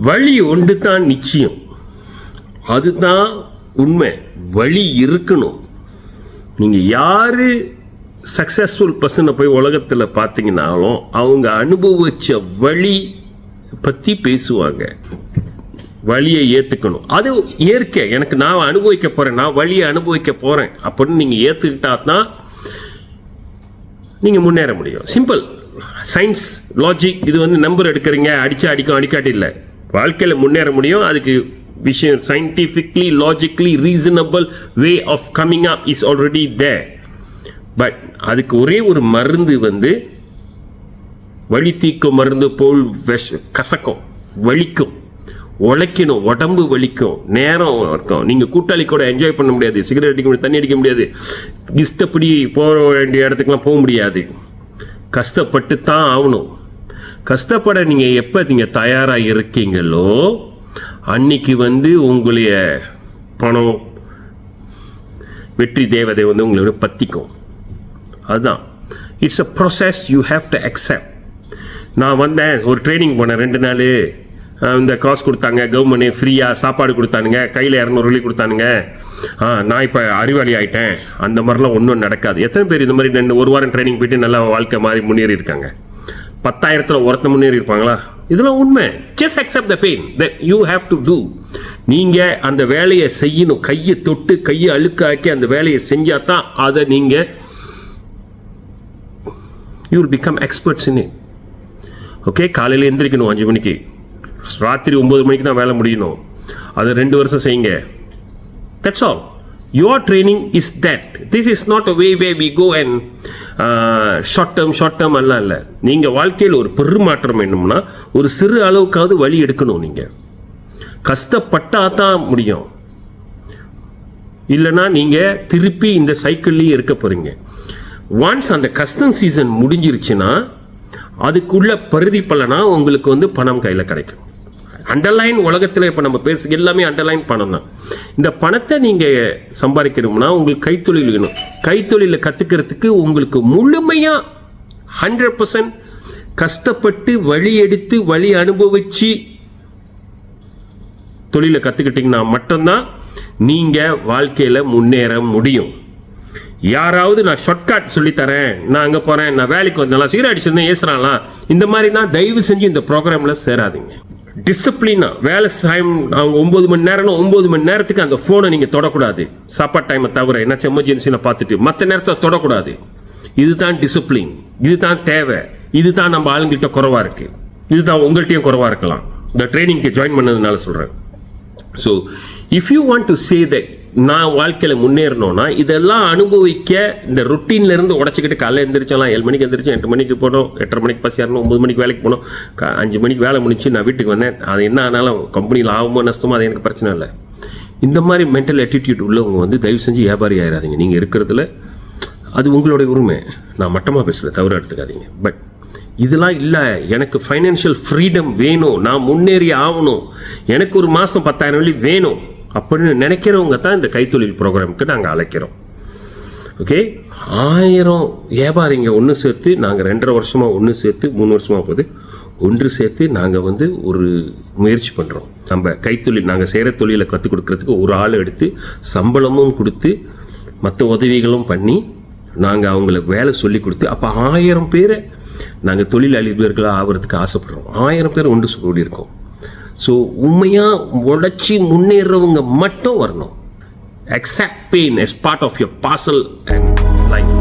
வழி ஒன்று தான் நிச்சயம், அதுதான் உண்மை. வழி இருக்கணும். நீங்கள் யார் சக்ஸஸ்ஃபுல் பர்சனை போய் உலகத்தில் பார்த்தீங்கன்னாலும் அவங்க அனுபவித்த வழி பற்றி பேசுவாங்க. வழியை ஏற்றுக்கணும். அது இயற்கை. எனக்கு நான் அனுபவிக்க போகிறேன், நான் வழியை அனுபவிக்க போகிறேன் அப்படின்னு நீங்கள் ஏற்றுக்கிட்டா தான் நீங்கள் முன்னேற முடியும். சிம்பிள். சயின்ஸ், லாஜிக் இது வந்து நம்பர் எடுக்கிறீங்க, அடித்தா அடிக்கும், அடிக்காட்டி இல்லை. வாழ்க்கையில் முன்னேற முடியும். அதுக்கு விஷயம் scientifically, logically reasonable way of coming up is already there. But அதுக்கு ஒரே ஒரு மருந்து வந்து வலி தீக்கும் மருந்து போல் கசக்கும், வலிக்கும், உழைக்கணும், உடம்பு வலிக்கும், நேரம் இருக்கும். நீங்கள் கூட்டாளி கூட என்ஜாய் பண்ண முடியாது, சிகரெட் அடிக்க முடியாது, தண்ணி அடிக்க முடியாது, இஷ்டப்படி போக வேண்டிய இடத்துக்குலாம் போக முடியாது. கஷ்டப்பட்டு தான் ஆகணும். கஷ்டப்பட நீங்கள் எப்போ நீங்கள் தயாராக இருக்கீங்களோ அன்னைக்கு வந்து உங்களுடைய பணம், வெற்றி தேவதை வந்து உங்களை பற்றிக்கும். அதுதான். It's a process, you have to accept. நான் வந்தேன், ஒரு ட்ரைனிங் போனேன் 2 நாள், இந்த காசு கொடுத்தாங்க, கவர்மெண்ட் ஃப்ரீயாக சாப்பாடு கொடுத்தானுங்க, கையில் 200 வெள்ளி கொடுத்தானுங்க, நான் இப்போ அறிவாளி ஆகிட்டேன். அந்த மாதிரிலாம் ஒன்றும் நடக்காது. எத்தனை பேர் இந்த மாதிரி 1 வாரம் ட்ரைனிங் போயிட்டு நல்லா வாழ்க்கை மாதிரி முன்னேறி இருக்காங்க? 10,000 ஒருத்தர் முன்னேறி இருப்பாங்களா? இதெல்லாம் உண்மை. Just accept the pain that you have to do. நீங்கள் அந்த வேலையை செய்யணும். கையை தொட்டு கையை அழுக்காக்கி அந்த வேலையை செஞ்சால் தான் அதை நீங்கள் you will become experts in it. Okay, காலையில் எந்திரிக்கணும் 5 மணிக்கு, ராத்திரி 9 மணிக்கு தான் வேலை முடியணும். அதை 2 வருஷம் செய்யுங்க. That's all. Your training is that. This is not a way we go and short term எல்லாம் இல்லை. நீங்கள் வாழ்க்கையில் ஒரு பெருமாற்றம் வேணும்னா ஒரு சிறு அளவுக்காவது வழி எடுக்கணும். நீங்கள் கஷ்டப்பட்டால் தான் முடியும். இல்லைன்னா நீங்கள் திருப்பி இந்த சைக்கிள்லேயே இருக்க போகிறீங்க. ஒன்ஸ் அந்த கஸ்டம் சீசன் முடிஞ்சிருச்சுன்னா அதுக்குள்ள பிரதிபலனா உங்களுக்கு வந்து பணம் கையில் கிடைக்கும். அண்டர்லைன் உலகத்தில் இப்போ நம்ம பேச எல்லாமே அண்டர்லைன் பணம் தான். இந்த பணத்தை நீங்கள் சம்பாதிக்கணும்னா உங்களுக்கு கைத்தொழில் வேணும். கைத்தொழிலை கற்றுக்கிறதுக்கு உங்களுக்கு முழுமையாக 100% கஷ்டப்பட்டு வழி எடுத்து வழி அனுபவித்து தொழிலை கற்றுக்கிட்டிங்கன்னா மட்டும்தான் நீங்கள் வாழ்க்கையில் முன்னேற முடியும். யாராவது நான் ஷார்ட்கட் சொல்லித்தரேன், நான் அங்கே போகிறேன், நான் வேலைக்கு வந்தாலும் சிகரெட் அடிச்சிருந்தேன் ஏசுறாங்களாம், இந்த மாதிரினா தயவு செஞ்சு இந்த ப்ரோக்ராமில் சேராதிங்க. டிசிப்ளினா வேலை டைம் அவங்க 9 மணி நேரம்னா 9 மணி நேரத்துக்கு அந்த ஃபோனை நீங்கள் தொடக்கூடாது. சாப்பாடு டைமை தவிர என்னாச்சும் எமர்ஜென்சியில் பார்த்துட்டு மற்ற நேரத்தில் தொடக்கூடாது. இதுதான் டிசிப்ளின், இதுதான் தேவை, இதுதான் நம்ம ஆளுங்கள்கிட்ட குறைவாக இருக்குது, இதுதான் உங்கள்கிட்டையும் குறைவாக இருக்கலாம். இந்த ட்ரைனிங்க்கு ஜாயின் பண்ணதுனால சொல்கிறேன். So if you want to say that நான் வாழ்க்கையில் முன்னேறணும்னா இதெல்லாம் அனுபவிக்க இந்த ருட்டீன்லேருந்து உடச்சிக்கிட்டு காலையில் எழுந்திரிச்சலாம் 7 மணிக்கு எழுந்திரிச்சு 8 மணிக்கு போனோம், 8:30 மணிக்கு பஸ் ஏறணும், 9 மணிக்கு வேலைக்கு போனோம், 5 மணிக்கு வேலை முடிச்சு நான் வீட்டுக்கு வந்தேன். அது என்ன ஆனாலும் கம்பெனியில் ஆகுமோ நஷ்டமோ அது எனக்கு பிரச்சனை இல்லை. இந்த மாதிரி மென்டல் ஆட்டிடியூட் உள்ளவங்க வந்து தயவு செஞ்சு வியாபாரி ஆயிடாதீங்க. நீங்கள் இருக்கிறதுல அது உங்களுடைய உரிமை. நான் மட்டமாக பேசல, தவறு எடுத்துக்காதீங்க. பட் இதெல்லாம் இல்லை, எனக்கு ஃபைனான்ஷியல் ஃப்ரீடம் வேணும், நான் முன்னேறி ஆகணும், எனக்கு ஒரு மாதம் 10,000 வெள்ளி வேணும் அப்படின்னு நினைக்கிறவங்க தான் இந்த கைத்தொழில் ப்ரோக்ராமுக்கு நாங்கள் அழைக்கிறோம். ஓகே, 1000 வியாபாரிங்க ஒன்று சேர்த்து நாங்கள் 2.5 வருஷமாக ஒன்று சேர்த்து 3 வருஷமாக போகுது ஒன்று சேர்த்து நாங்கள் வந்து ஒரு முயற்சி பண்ணுறோம். நம்ம கைத்தொழில் நாங்கள் செய்கிற தொழிலை கற்றுக் கொடுக்கறதுக்கு ஒரு ஆள் எடுத்து சம்பளமும் கொடுத்து மற்ற உதவிகளும் பண்ணி நாங்கள் அவங்களுக்கு வேலை சொல்லி கொடுத்து அப்போ 1000 பேரை நாங்கள் தொழிலதிபர்களாக ஆகிறதுக்கு ஆசைப்படுறோம். 1000 பேர் ஒன்று கூடி இருக்கோம். ஸோ உண்மையாக உழைச்சி முன்னேறவங்க மட்டும் வரணும். Accept pain as part of your parcel and life.